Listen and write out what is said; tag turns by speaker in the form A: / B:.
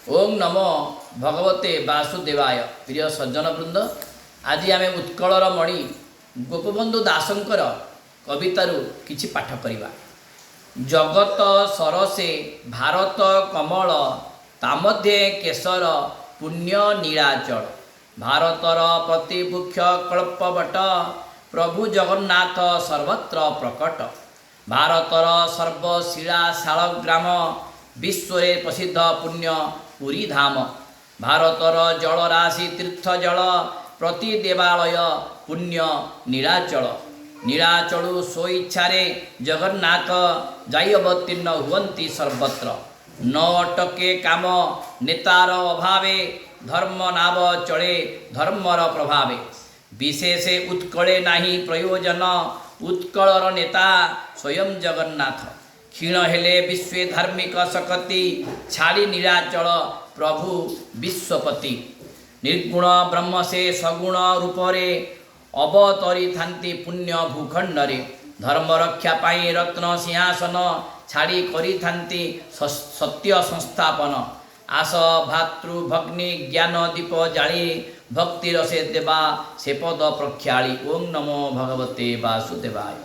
A: ओम नमो भगवते वासुदेवाय। प्रिय सज्जन वृंद, आज आम उत्कलर मणि गोपबंधु दासंकर कवितारू किछि पाठ करिबा। जगत सरसे भारत कमल तामध्ये केशर पुण्य नीलाचल। भारतर प्रतिमुख्य कल्पवट प्रभु जगन्नाथ सर्वत्र प्रकट। भारतर सर्वशिला शालग्राम विश्व प्रसिद्ध पुण्य पुरी धाम। भारतर जलराशि तीर्थ जल प्रति देवालय पुण्य नीलाचल। नीलाचलु स्वइच्छारे जगन्नाथ जाई अवतीर्ण हुवंती सर्वत्र। न अटके काम नेतार अभावे धर्म नाव चले धर्मर प्रभावे। विशेषे उत्कले नाही प्रयोजन उत्कलर नेता स्वयं जगन्नाथ। क्षीण हेले विश्व धार्मिक शक्ति छाड़ी नीलाचल प्रभु विश्वपति। निर्गुण ब्रह्म से सगुण रूपरे अवतरी थांती पुण्य भूखंडरे। धर्म रक्षा पाई रत्न सिंहासन छाड़ी करी थांती सत्य संस्थापन। आस भातृ भग्नि ज्ञान दीप जाली भक्ति रसे देवा से पद प्रख्याली। ओम नमो भगवते वासुदेवाय।